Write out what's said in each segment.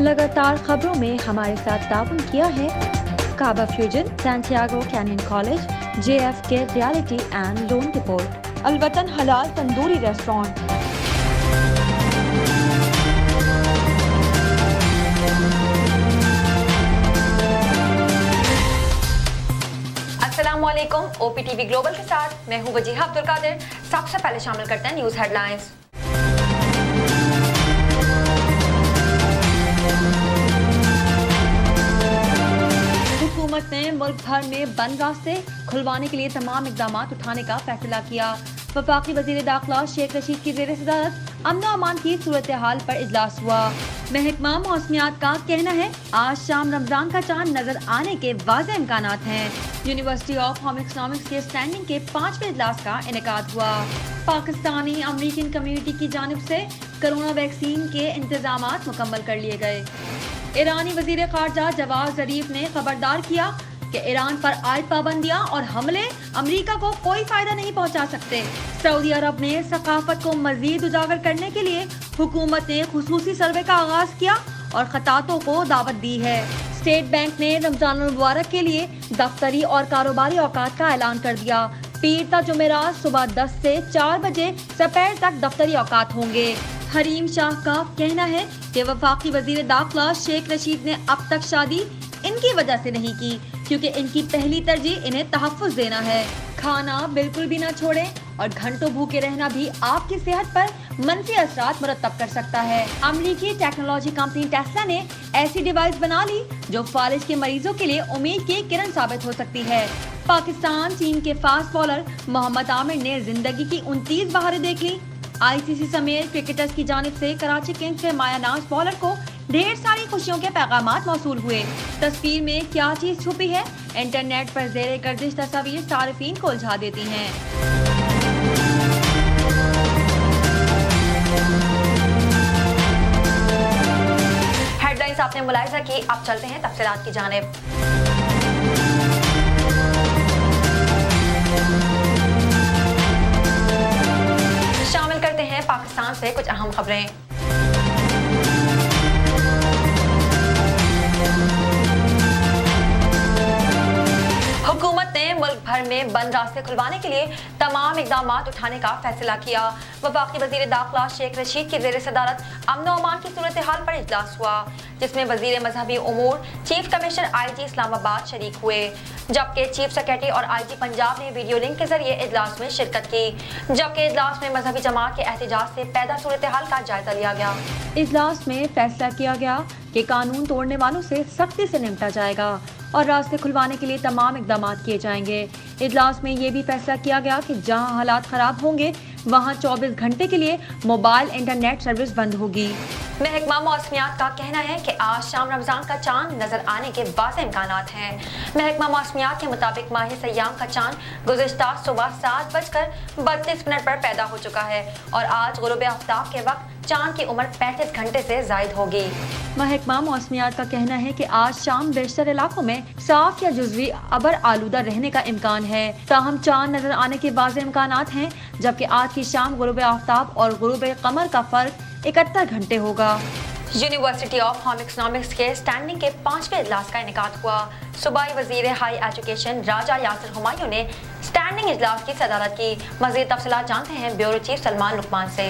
लगातार खबरों में हमारे साथ ताउन किया है काबा fusion, Santiago Canyon College, JFK reality and loan report, अलवतन हलाल तंदूरी रेस्टोरेंट। अस्सलामुअलैकुम, OPTV ग्लोबल के साथ मैं हूं वजीहा अब्दुल कादिर। सबसे पहले शामिल करते हैं न्यूज हेडलाइंस। हुकूमत ने मुल्क भर में बंद रास्ते खुलवाने के लिए तमाम इकदाम उठाने का फैसला किया। वफाकी वजीर दाखिला शेख रशीद की जेर सदारत अमन व अमान की सूरत हाल पर इजलास हुआ। महकमा मौसमियात का कहना है आज शाम रमजान का चांद नजर आने के वाज़े इम्कानात हैं। यूनिवर्सिटी ऑफ होम इकोनॉमिक्स के स्टैंडिंग के 5वें इजलास का इनेकाद हुआ। पाकिस्तानी अमरीकन कम्युनिटी की जानिब से कोरोना वैक्सीन के इंतजामात मुकम्मल कर लिए गए। ईरानी वजीर खारजा जवाद जरीफ ने खबरदार किया कि ईरान पर आयद पाबंदियां और हमले अमेरिका को कोई फायदा नहीं पहुंचा सकते। सऊदी अरब ने सकाफत को मजीद उजागर करने के लिए हुकूमत ने खुसूसी सर्वे का आगाज किया और खतातों को दावत दी है। स्टेट बैंक ने रमजान मुबारक के लिए दफ्तरी और कारोबारी औकात का ऐलान कर दिया। पीर ता जुमेरात सुबह 10 से 4 बजे दोपहर तक दफ्तरी औकात होंगे। हरीम शाह का कहना है कि वफाकी वजीर दाखिला शेख रशीद ने अब तक शादी इनकी वजह से नहीं की क्योंकि इनकी पहली तरजीह इन्हें तहफ़्फ़ुज़ देना है। खाना बिल्कुल भी ना छोड़ें और घंटों भूखे रहना भी आपकी सेहत पर मनफी असरात मुरतब कर सकता है। अमरीकी टेक्नोलॉजी कंपनी टेस्ला ने ऐसी डिवाइस बना ली जो फालिज के मरीजों के लिए उम्मीद की किरण साबित हो सकती है। पाकिस्तान टीम के फास्ट बॉलर मोहम्मद आमिर ने जिंदगी की 29 बहारें देख ली। ICC समेत क्रिकेटर्स की जानिब से कराची किंग्स के मायानाज बॉलर को ढेर सारी खुशियों के पैगामात मौसूल हुए। तस्वीर में क्या चीज छुपी है, इंटरनेट पर ज़ेरे गर्दिश तस्वीर सारिफीन को उलझा देती हैं। हेडलाइंस आपने मुलाहिजा की, अब चलते हैं तफसीलात की जानिब। शामिल करते हैं पाकिस्तान से कुछ अहम खबरें। हुकूमत ने मुल्क भर में बंद रास्ते खुलवाने के लिए तमाम इकदाम उठाने का फैसला किया। वफाकी वजीर दाखिला शेख रशीद की जेर सदारत अमन व अमान की सूरत हाल पर इजलास हुआ जिसमें वजीर मजहबी उमूर, चीफ कमिश्नर IG इस्लामाबाद शरीक हुए, जबकि चीफ सेक्रेटरी और IG पंजाब ने वीडियो लिंक के जरिए इजलास में शिरकत की। जबकि इजलास में मजहबी जमात के एहतजाज से पैदा सूरत हाल का जायजा लिया गया। इजलास में फैसला किया गया कि कानून तोड़ने वालों से सख्ती से निपटा जाएगा और रास्ते खुलवाने के लिए तमाम इकदाम किए जाएंगे। इजलास में ये भी फैसला किया गया कि जहां हालात खराब होंगे वहां 24 घंटे के लिए मोबाइल इंटरनेट सर्विस बंद होगी। महकमा मौसमियात का कहना है कि आज शाम रमजान का चांद नजर आने के वाज़े इम्कानात हैं। महकमा मौसमियात के मुताबिक माह सयाम का चांद गुज़िश्ता सुबह 7:32 पर पैदा हो चुका है और आज गुरूब आफ्ताब के वक्त चांद की उम्र 35 घंटे से जायद होगी। महकमा मौसमियात का कहना है कि आज शाम बेशतर इलाकों में साफ या जुज़वी अबर आलूदा रहने का इम्कान है, ताहम चांद नजर आने के वाज़े इम्कानात हैं, जबकि आज की शाम गुरूब आफ्ताब और गुरूब कमर का फर्क 71 घंटे होगा। यूनिवर्सिटी ऑफ होम इकोनॉमिक्स के स्टैंडिंग के 5वें इजलास का इनेकाद हुआ। सूबाई वजीर हाई एजुकेशन राजा यासिर हुमायूं ने स्टैंडिंग इजलास की सदारत की। मज़ीद तफसीलात जानते हैं ब्यूरो चीफ सलमान लुकमान से।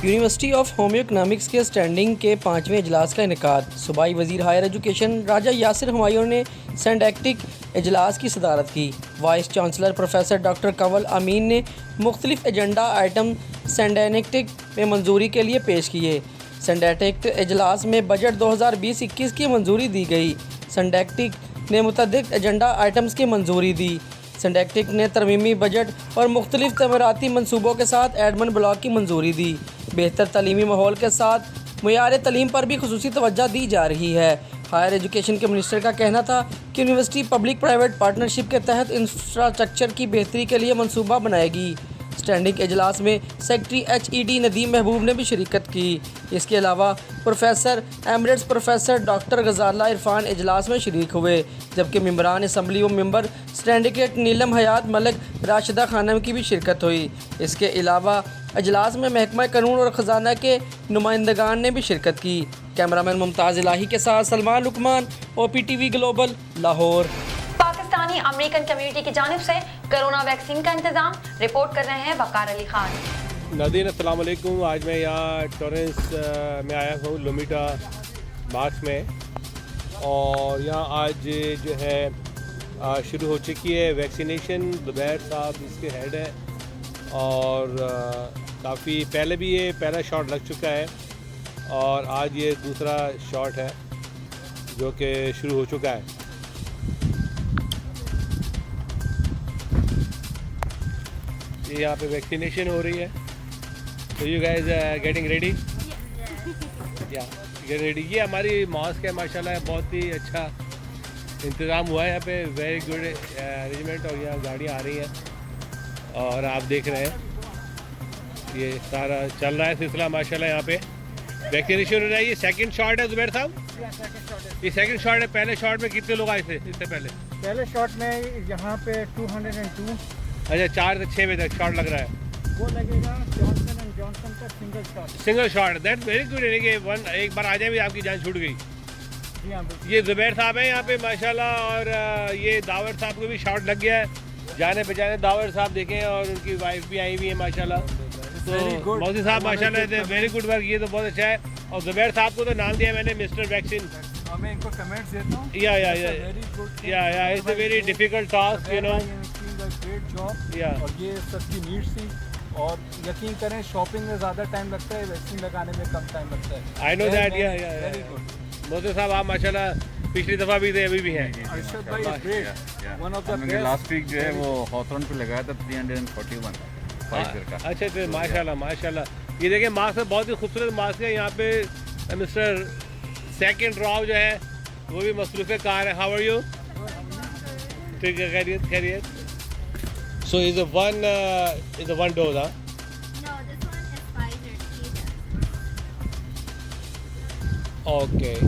यूनिवर्सिटी ऑफ होम इकोनॉमिक्स के स्टैंडिंग के 5वें इजलास का इनेकाद सूबाई वजीर हायर एजुकेशन राजा यासिर हुमायूं ने सेंडेक्टिक इजलास की सदारत की। Vice chancellor professor doctor Kanwal Amin ने मुख्तलिफ एजेंडा आइटम सेंडेक्टिक में मंजूरी के लिए पेश किए। सेंडेक्टिक इजलास में बजट 2020-21 की मंजूरी दी गई। सेंडेक्टिक ने मुतअद्दिद एजेंडा आइटम्स की मंजूरी दी। सेंडेक्टिक ने तरमीमी बजट और मुख्तलिफ तमीराती मनसूबों के साथ एडमिन ब्लॉक की मंजूरी दी। बेहतर तलीमी माहौल के साथ मुयार तलीम पर भी खुसूसी तवज्जो दी जा रही है। हायर एजुकेशन के मिनिस्टर का कहना था कि यूनिवर्सिटी पब्लिक प्राइवेट पार्टनरशिप के तहत इंफ्रास्ट्रक्चर की बेहतरी के लिए मनसूबा बनाएगी। स्टैंडिंग इजलास में सेक्रेटरी HED नदीम महबूब ने भी शिरकत की। इसके अलावा प्रोफेसर एमरेट्स प्रोफेसर डॉक्टर गजाला इरफान इजलास में शरीक हुए, जबकि मेंबरान असम्बली व मेंबर स्टैंडिकेट नीलम हयात मलिक राशिदा खानम की भी शिरकत हुई। इसके अलावा इजलास में महकमा कानून और ख़जाना के नुमाइंदगान ने भी शिरकत की। कैमरामैन मुमताज़ इलाही के साथ Salman Luqman, OPTV global, Lahore. Pakistani American community की जानिब से कोरोना वैक्सीन का इंतजाम, रिपोर्ट कर रहे हैं वकार अली खान। नाज़रीन अस्सलाम वालेकुम। आज मैं यहाँ टॉरेंस में आया हूँ लोमिटा मार्च में, और यहाँ आज जो है शुरू हो चुकी है वैक्सीनेशन। ज़ुबैर साहब इसके हेड है, और काफ़ी पहले भी ये पहला शॉट लग चुका है, और आज ये दूसरा शॉट है जो कि शुरू हो चुका है। ये यहाँ पे वैक्सीनेशन हो रही है। तो यू गाइस गेटिंग रेडी? या गेट रेडी। ये हमारी मॉस्क है, माशाल्लाह बहुत ही अच्छा इंतज़ाम हुआ है यहाँ पे, वेरी गुड अरेंजमेंट। और यहाँ गाड़ियाँ आ रही हैं, और आप देख रहे हैं ये सारा चल रहा है सिलसिला माशाल्लाह। यहाँ पे वैक्सीनेशन हो रहा है। ये सेकंड शॉट है ज़ुबैर साहब? ये सेकंड शॉट है। पहले शॉट में कितने लोग आए थे इससे पहले? पहले शॉट में यहाँ पे 202। अच्छा, 4 से 6 बजे तक शॉट लग रहा है। वो लगेगा जॉनसन एंड जॉनसन का single shot. Single shot, that's very good. यानी कि एक बार आ जाए भी आपकी जान छूट गई। जी हाँ, बिल्कुल। ये ज़ुबैर साहब हैं यहाँ पे माशाल्लाह, और ये दावर साहब को भी शॉट लग गया है। जाने पहचाने दावर साहब देखें, और उनकी वाइफ भी आई हुई है माशाल्लाह। तो मौसी साहब माशाल्लाह वेरी गुड वर्क, ये तो बहुत अच्छा है। और ज़ुबैर साहब को तो नाम दिया मैंने मिस्टर वैक्सीन। मैं इनको कमेंट्स देता हूँ। या वेरी गुड। या it's a very difficult task, you know. Great job. या और ये सबकी नीड्स थी, और यकीन करें शॉपिंग में ज़्यादा टाइम लगता है, वैक्सीन लगाने में कम टाइम लगता है। I know that. या वेरी गुड। मौसी साहब आप माशाल्लाह पिछली दफ़ा भी थे, अभी भी हैं। अरशद भाई is great, one of the हमने बेस्ट। लास्ट वीक जो है वो हॉथॉर्न पे लगाया था 341 फाइजर का। अच्छा तो माशाल्लाह माशाल्लाह। ये देखिए मास्क है, बहुत ही खूबसूरत मास्क है। यहाँ पे मिस्टर सेकंड रॉव जो है वो भी मसरूफ़ कार है। How are you? ठीक है, खैरियत खैरियत। So is a one dose? हाँ, No, this one is Pfizer. okay,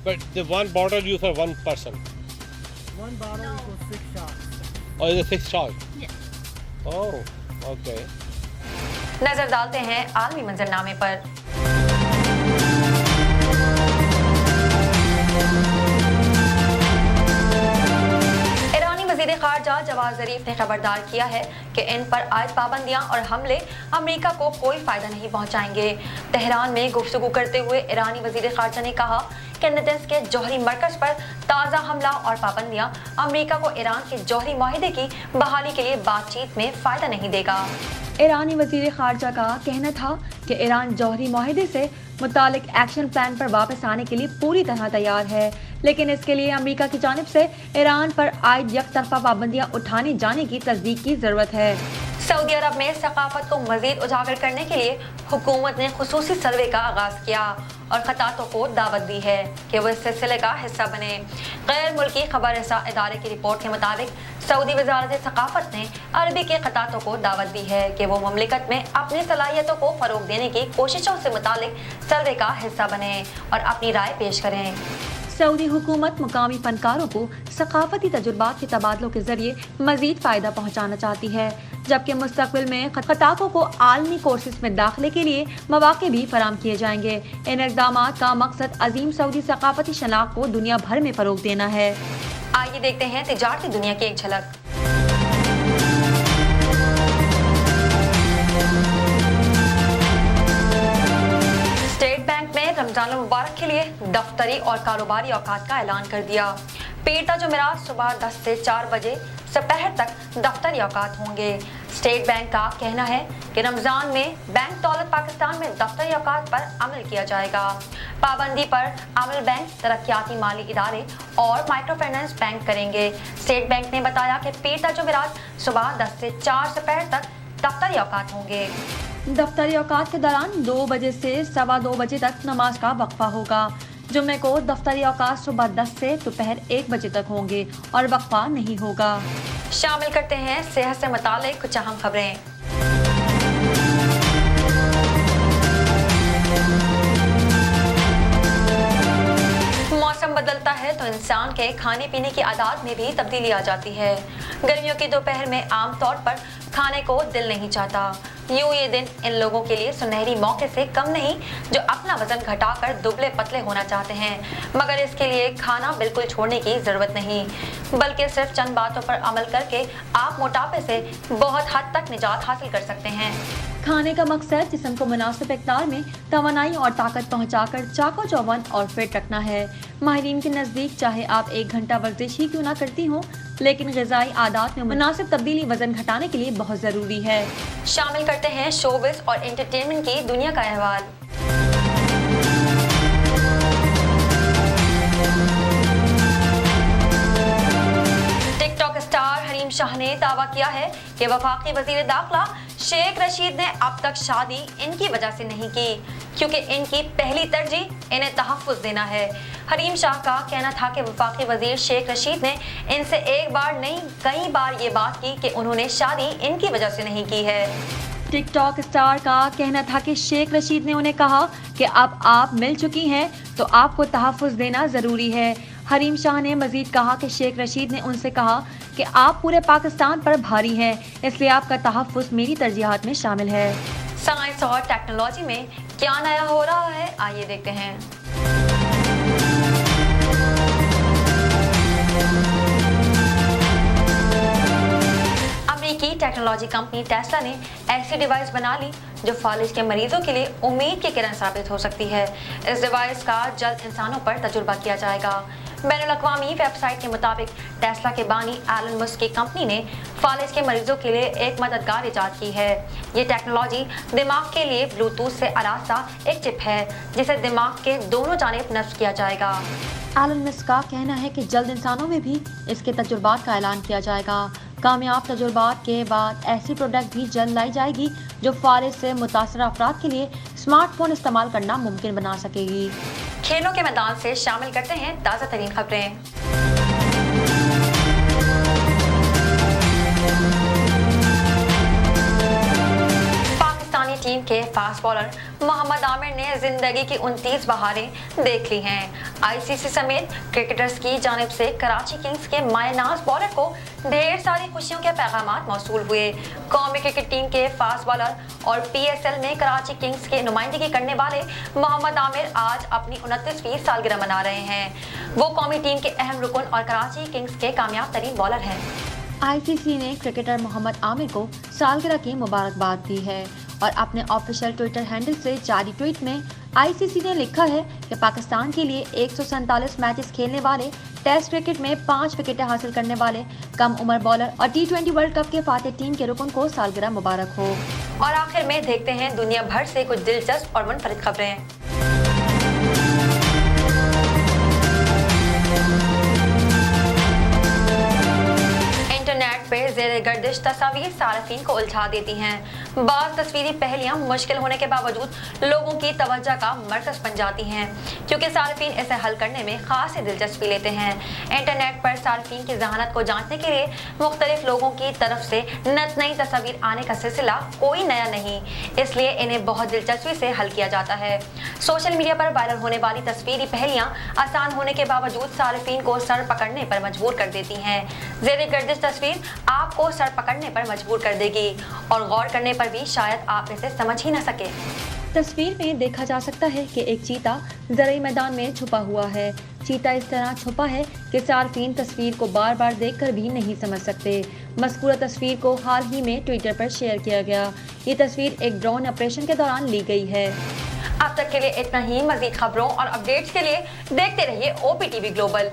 but the one bottle used for one person, One bottle equals 6 shots. or is it 6 shots? Yes. Oh, okay. नजर डालते हैं आलमी मंजरनामे पर। ईरानी वज़ीर ख़ारजा जवाद ज़रीफ ने खबरदार किया है कि इन पर आयद पाबंदियां और हमले अमेरिका को कोई फायदा नहीं पहुंचाएंगे। तेहरान में गुफ्तगू करते हुए ईरानी वज़ीर ख़ारजा ने कहा कि नेतन्स के जौहरी मरकज़ पर ताज़ा हमला और पाबंदियां अमेरिका को ईरान के जौहरी माहिदे की बहाली के लिए बातचीत में फ़ायदा नहीं देगा। ईरानी वज़ीर ख़ारजा का कहना था कि ईरान जौहरी माहिदे से मुतालिक एक्शन प्लान पर वापस आने के लिए पूरी तरह तैयार है, लेकिन इसके लिए अमेरिका की जानिब से ईरान पर आयद यकतरफा पाबंदियां उठाने जाने की तस्दीक की ज़रूरत है। सऊदी अरब में सकाफत को मज़ीद उजागर करने के लिए हुकूमत ने खुसूसी सर्वे का आगाज़ किया और खतातों को दावत दी है कि वो इस सिलसिले का हिस्सा बने। गैर मुल्की खबर रसा इदारे की रिपोर्ट के मुताबिक सऊदी वज़ारत सकाफत ने अरबी के खतातों को दावत दी है कि वो ममलिकत में अपनी सलाहियतों को फ़रोग देने की कोशिशों से मुतालिक सर्वे का हिस्सा बने और अपनी राय पेश करें। सऊदी हुकूमत मुकामी फनकारों को सकाफती तजुर्बात के तबादलों के जरिए मजीद फ़ायदा पहुँचाना चाहती है, जबकि मुस्तकबिल में खताकों को आलमी कोर्सेज में दाखिले के लिए मौके भी फराम किए जाएंगे। इन इक़दामात का मकसद अजीम सऊदी सकाफती शनाख्त को दुनिया भर में फ़रोग देना है। आइए देखते हैं तिजारती दुनिया की एक झलक। स्टेट बैंक में रमजान मुबारक के लिए दफ्तरी और कारोबारी औकात का ऐलान कर दिया। पीर जुमेरात सुबह 10 से 4 बजे दोपहर तक दफ्तरी औकात होंगे। स्टेट बैंक का कहना है कि रमजान में बैंक दौलत पाकिस्तान में दफ्तरी औकात पर अमल किया जाएगा। पाबंदी पर अमल बैंक, तरक्याती माली इदारे और माइक्रो फाइनेंस बैंक करेंगे। स्टेट बैंक ने बताया कि पीर जुमेरात सुबह 10 से 4 दोपहर तक दफ्तरी औकात होंगे। दफ्तरी औकात के दौरान 2 बजे से 2:15 बजे तक नमाज का वक्फा होगा। जुम्मे को दफ्तरी औकात सुबह 10 से दोपहर 1 बजे तक होंगे और वक्फा नहीं होगा। शामिल करते हैं सेहत से मुतालिक कुछ अहम खबरें। मौसम बदलता है तो इंसान के खाने पीने की आदत में भी तब्दीली आ जाती है। गर्मियों की दोपहर में आमतौर पर खाने को दिल नहीं चाहता। यूं ये दिन इन लोगों के लिए सुनहरी मौके से कम नहीं जो अपना वजन घटाकर दुबले पतले होना चाहते हैं, मगर इसके लिए खाना बिल्कुल छोड़ने की जरूरत नहीं, बल्कि सिर्फ चंद बातों पर अमल करके आप मोटापे से बहुत हद तक निजात हासिल कर सकते हैं। खाने का मकसद जिस्म को मुनासिब मिक़दार में तवानाई और ताकत पहुंचाकर चाको चौबंद और फिट रखना है। माहिरीन के नज़दीक चाहे आप 1 घंटा वर्जिश ही क्यों ना करती हों, लेकिन ग़िज़ाई आदात में मुनासिब तब्दीली वजन घटाने के लिए बहुत ज़रूरी है। शामिल करते हैं शोबिज़ और एंटरटेनमेंट की दुनिया का अहवाल। टिकटॉक स्टार हरीम शाह ने दावा किया है कि वफाकी वज़ीर दाखिला शेख रशीद ने अब तक शादी इनकी वजह से नहीं की, क्योंकि इनकी पहली तरजीह इन्हें तहफ़्फ़ुज़ देना है। हरीम शाह का कहना था कि वफाकी वज़ीर शेख रशीद ने इनसे एक बार नहीं कई बार ये बात की कि उन्होंने शादी इनकी वजह से नहीं की है। टिकटॉक स्टार का कहना था कि शेख रशीद ने उन्हें कहा कि अब आप मिल चुकी हैं तो आपको तहफ़्फ़ुज़ देना ज़रूरी है। हरीम शाह ने मज़ीद कहा कि शेख रशीद ने उनसे कहा कि आप पूरे पाकिस्तान पर भारी हैं, इसलिए आपका तहफ़्फ़ुज़ मेरी तरजीहात में शामिल है। साइंस और टेक्नोलॉजी में क्या नया हो रहा है, आइए देखते हैं। अमेरिकी टेक्नोलॉजी कंपनी टेस्ला ने ऐसी डिवाइस बना ली जो फालिज के मरीजों के लिए उम्मीद की किरण साबित हो सकती है। इस डिवाइस का जल्द इंसानों पर तजुर्बा किया जाएगा। बैनुल-अक़वामी वेबसाइट के मुताबिक टेस्ला के बानी एलन मस्क की कंपनी ने फालिज के मरीजों के लिए एक मददगार इजाद की है। ये टेक्नोलॉजी दिमाग के लिए ब्लूटूथ से आरास्ता एक चिप है जिसे दिमाग के दोनों जानिब नस्ब किया जाएगा। एलन मस्क का कहना है कि जल्द इंसानों में भी इसके तजुर्बात का ऐलान किया जाएगा। कामयाब तजुर्बात के बाद ऐसी प्रोडक्ट भी जल्द लाई जाएगी जो फालिज से मुतासर अफराद के लिए स्मार्टफोन इस्तेमाल करना मुमकिन बना सकेगी। खेलों के मैदान से शामिल करते हैं ताज़ा तरीन खबरें। पाकिस्तानी टीम के फास्ट बॉलर मोहम्मद आमिर ने जिंदगी की 29 बहारें देख ली हैं। आईसीसी समेत क्रिकेटर्स की जानिब से कराची किंग्स के मायनाज बॉलर को ढेर सारी खुशियों के पैगामात मौसूल हुए। कौमी क्रिकेट टीम के फास्ट बॉलर और पीएसएल में कराची किंग्स की नुमाइंदगी करने वाले मोहम्मद आमिर आज अपनी 29वीं सालगिरह मना रहे हैं। वो कौमी टीम के अहम रुकन और कराची किंग्स के कामयाब तरीन बॉलर हैं। आईसीसी ने क्रिकेटर मोहम्मद आमिर को सालगिरह की मुबारकबाद दी है और अपने ऑफिशियल ट्विटर हैंडल से जारी ट्वीट में आईसीसी ने लिखा है कि पाकिस्तान के लिए 147 मैचेस खेलने वाले, टेस्ट क्रिकेट में 5 विकेटें हासिल करने वाले कम उम्र बॉलर और T20 वर्ल्ड कप के फातेह टीम के रुकन को सालगिरह मुबारक हो। और आखिर में देखते हैं दुनिया भर से कुछ दिलचस्प और मुनफरिद खबरें। इंटरनेट पे ज़ेरे गर्दिश तस्वीर सार्फिन को उलझा देती हैं। बाज़ तस्वीरी पहेलियां मुश्किल होने के बावजूद लोगों की तवज्जो का मरकज़ बन जाती हैं, क्योंकि सार्फिन इसे हल करने में खासी दिलचस्पी लेते हैं। इंटरनेट पर सार्फिन की जहानत को जांचने के लिए मुख्तलिफ लोगों की तरफ से नत नई तस्वीर आने का सिलसिला कोई नया नहीं, इसलिए इन्हें बहुत दिलचस्पी से हल किया जाता है। सोशल मीडिया पर वायरल होने वाली तस्वीरी पहेलियां आसान होने के बावजूद सार्फिन को सर पकड़ने पर मजबूर कर देती हैं। ज़ेरे गर्दिश तस्वीर आपको सर पकड़ने पर मजबूर कर देगी और गौर करने पर भी शायद आप इसे समझ ही न सके। तस्वीर में देखा जा सकता है कि एक चीता ज़राई मैदान में छुपा हुआ है। चीता इस तरह छुपा है कि सार्फिन तस्वीर को बार बार देखकर भी नहीं समझ सकते। मज़कूरा तस्वीर को हाल ही में ट्विटर पर शेयर किया गया। ये तस्वीर एक ड्रोन ऑपरेशन के दौरान ली गई है। अब तक के लिए इतना ही। मज़ीद खबरों और अपडेट्स के लिए देखते रहिए OPTV ग्लोबल।